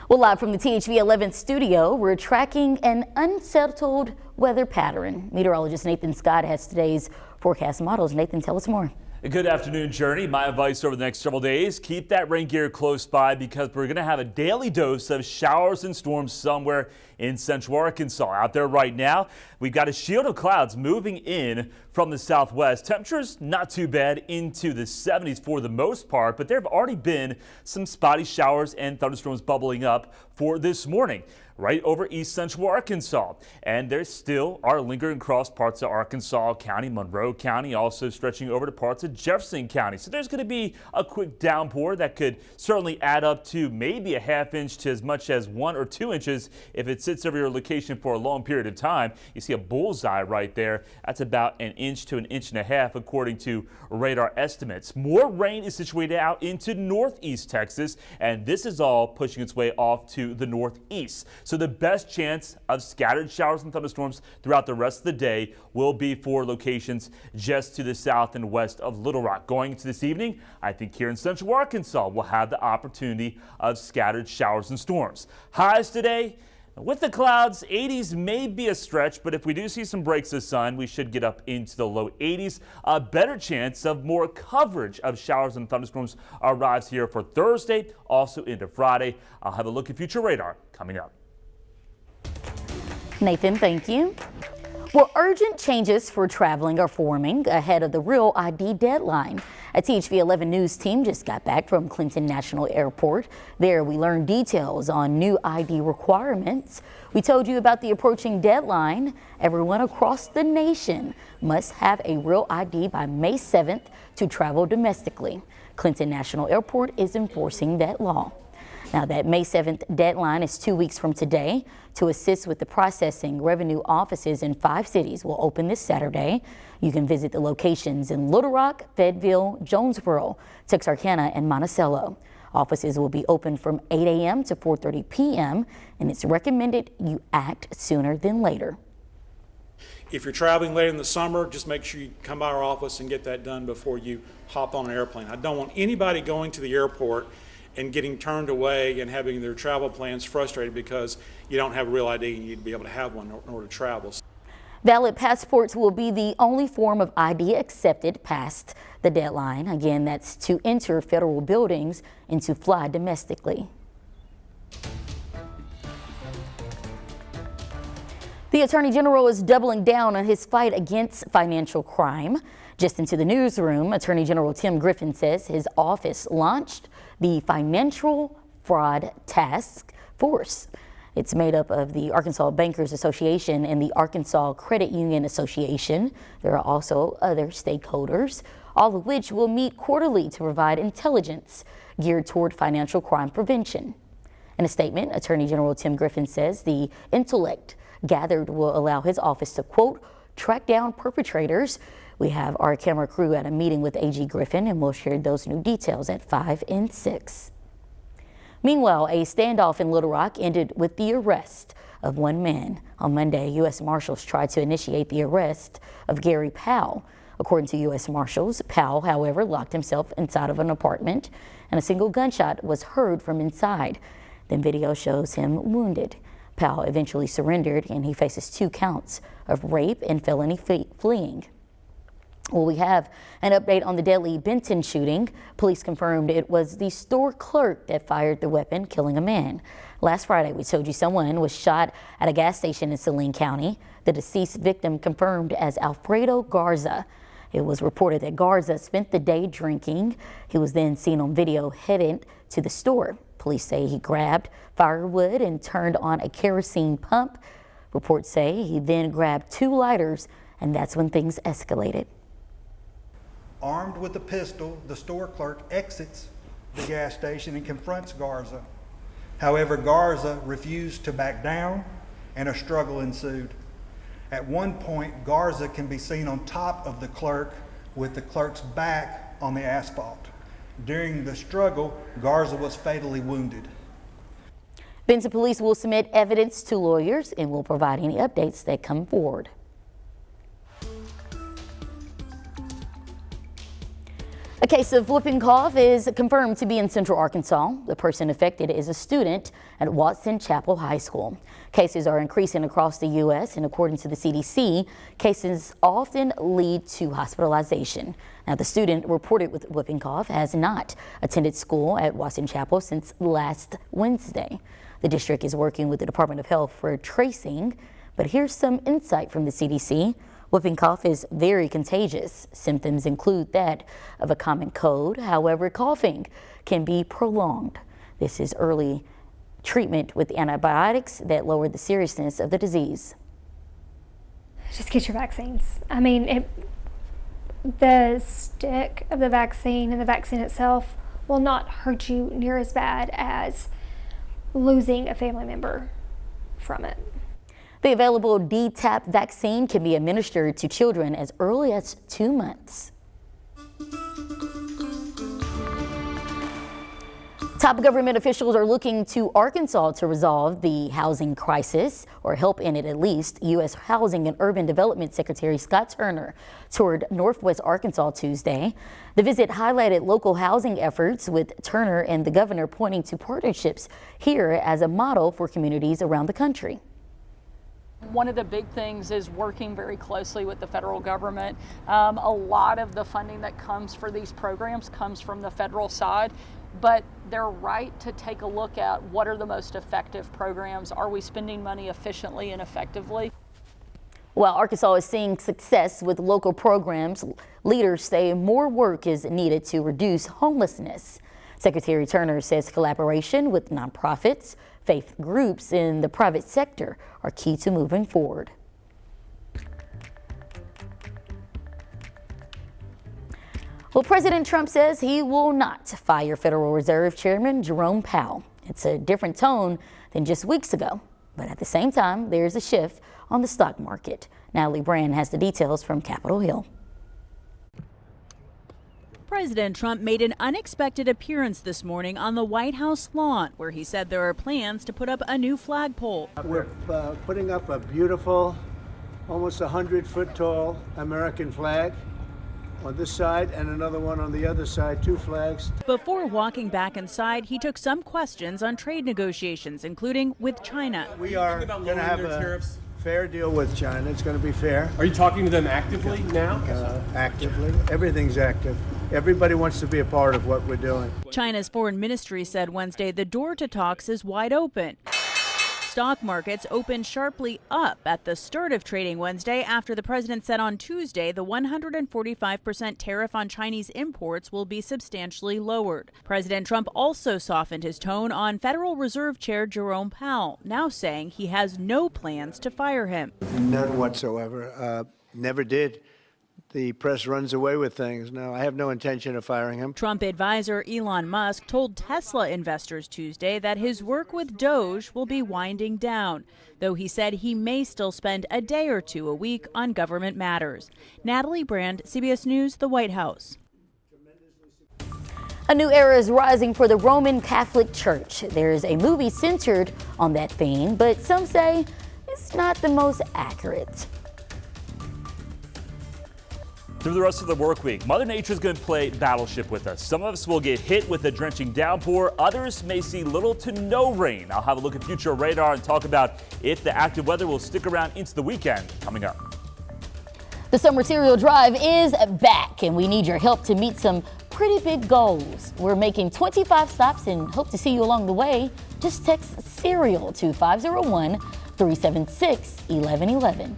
Well, live from the THV 11 studio, we're tracking an unsettled weather pattern. Meteorologist Nathan Scott has today's forecast models. Nathan, tell us more. Good afternoon, Jurnee. My advice over the next several days, keep that rain gear close by because we're going to have a daily dose of showers and storms somewhere in central Arkansas. Out there right now, we've got a shield of clouds moving in from the southwest. Temperatures not too bad, into the 70s for the most part, but there have already been some spotty showers and thunderstorms bubbling up for this morning right over east central Arkansas. And there still are lingering across parts of Arkansas County, Monroe County, also stretching over to parts of Jefferson County. So there's going to be a quick downpour that could certainly add up to maybe a half inch to as much as 1 or 2 inches if it sits over your location for a long period of time. You see a bullseye right there. That's about an inch to an inch and a half according to radar estimates. More rain is situated out into northeast Texas, and this is all pushing its way off to the northeast. So the best chance of scattered showers and thunderstorms throughout the rest of the day will be for locations just to the south and west of Little Rock. Going into this evening, I think here in central Arkansas we'll have the opportunity of scattered showers and storms. Highs today, with the clouds, 80s may be a stretch, but if we do see some breaks of sun, we should get up into the low 80s. A better chance of more coverage of showers and thunderstorms arrives here for Thursday, also into Friday. I'll have a look at future radar coming up. Nathan, thank you. Well, urgent changes for traveling are forming ahead of the Real ID deadline. A THV 11 News team just got back from Clinton National Airport. There we learned details on new ID requirements. We told you about the approaching deadline. Everyone across the nation must have a Real ID by May 7th to travel domestically. Clinton National Airport is enforcing that law. Now, that May 7th deadline is 2 weeks from today. To assist with the processing, revenue offices in 5 cities will open this Saturday. You can visit the locations in Little Rock, Fayetteville, Jonesboro, Texarkana, and Monticello. Offices will be open from 8 a.m. to 4:30 p.m., and it's recommended you act sooner than later. If you're traveling later in the summer, just make sure you come by our office and get that done before you hop on an airplane. I don't want anybody going to the airport and getting turned away and having their travel plans frustrated because you don't have a real ID and you need to be able to have one in order to travel. Valid passports will be the only form of ID accepted past the deadline. Again, that's to enter federal buildings and to fly domestically. The Attorney General is doubling down on his fight against financial crime. Just into the newsroom, Attorney General Tim Griffin says his office launched the Financial Fraud Task Force. It's made up of the Arkansas Bankers Association and the Arkansas Credit Union Association. There are also other stakeholders, all of which will meet quarterly to provide intelligence geared toward financial crime prevention. In a statement, Attorney General Tim Griffin says the intellect gathered will allow his office to, quote, track down perpetrators. We have our camera crew at a meeting with AG Griffin, and we'll share those new details at 5 and 6. Meanwhile, a standoff in Little Rock ended with the arrest of one man. On Monday, U.S. Marshals tried to initiate the arrest of Gary Powell. According to U.S. Marshals, Powell, however, locked himself inside of an apartment, and a single gunshot was heard from inside. Then video shows him wounded. Powell eventually surrendered, and he faces 2 counts of rape and felony fleeing. Well, we have an update on the deadly Benton shooting. Police confirmed it was the store clerk that fired the weapon, killing a man. Last Friday, we told you someone was shot at a gas station in Saline County. The deceased victim confirmed as Alfredo Garza. It was reported that Garza spent the day drinking. He was then seen on video headed to the store. Police say he grabbed firewood and turned on a kerosene pump. Reports say he then grabbed 2 lighters, and that's when things escalated. Armed with a pistol, the store clerk exits the gas station and confronts Garza. However, Garza refused to back down, and a struggle ensued. At one point, Garza can be seen on top of the clerk with the clerk's back on the asphalt. During the struggle, Garza was fatally wounded. Benton police will submit evidence to lawyers and will provide any updates that come forward. A case of whooping cough is confirmed to be in Central Arkansas. The person affected is a student at Watson Chapel High School. Cases are increasing across the U.S. and according to the CDC, cases often lead to hospitalization. Now, the student reported with whooping cough has not attended school at Watson Chapel since last Wednesday. The district is working with the Department of Health for tracing, but here's some insight from the CDC. Whooping cough is very contagious. Symptoms include that of a common cold. However, coughing can be prolonged. This is early treatment with antibiotics that lower the seriousness of the disease. Just get your vaccines. I mean, the stick of the vaccine and the vaccine itself will not hurt you near as bad as losing a family member from it. The available DTaP vaccine can be administered to children as early as 2 months. Top government officials are looking to Arkansas to resolve the housing crisis, or help in it at least. U.S. Housing and Urban Development Secretary Scott Turner toured Northwest Arkansas Tuesday. The visit highlighted local housing efforts, with Turner and the governor pointing to partnerships here as a model for communities around the country. One of the big things is working very closely with the federal government. A lot of the funding that comes for these programs comes from the federal side, but they're right to take a look at what are the most effective programs. Are we spending money efficiently and effectively? While Arkansas is seeing success with local programs, leaders say more work is needed to reduce homelessness. Secretary Turner says collaboration with nonprofits, faith groups, in the private sector are key to moving forward. Well, President Trump says he will not fire Federal Reserve Chairman Jerome Powell. It's a different tone than just weeks ago, but at the same time, there's a shift on the stock market. Natalie Brand has the details from Capitol Hill. President Trump made an unexpected appearance this morning on the White House lawn, where he said there are plans to put up a new flagpole. We're putting up a beautiful, almost 100-foot tall American flag on this side and another one on the other side, 2 flags. Before walking back inside, he took some questions on trade negotiations, including with China. We are going to have a fair deal with China. It's going to be fair. Are you talking to them actively now? Actively. Everything's active. Everybody wants to be a part of what we're doing. China's foreign ministry said Wednesday the door to talks is wide open. Stock markets opened sharply up at the start of trading Wednesday after the president said on Tuesday the 145% tariff on Chinese imports will be substantially lowered. President Trump also softened his tone on Federal Reserve Chair Jerome Powell, now saying he has no plans to fire him. None whatsoever. Never did. The press runs away with things. No, I have no intention of firing him. Trump advisor Elon Musk told Tesla investors Tuesday that his work with Doge will be winding down, though he said he may still spend a day or two a week on government matters. Natalie Brand, CBS News, the White House. A new era is rising for the Roman Catholic Church. There's a movie centered on that theme, but some say it's not the most accurate. Through the rest of the work week, Mother Nature is going to play battleship with us. Some of us will get hit with a drenching downpour. Others may see little to no rain. I'll have a look at future radar and talk about if the active weather will stick around into the weekend coming up. The summer cereal drive is back, and we need your help to meet some pretty big goals. We're making 25 stops and hope to see you along the way. Just text cereal to 501-376-1111.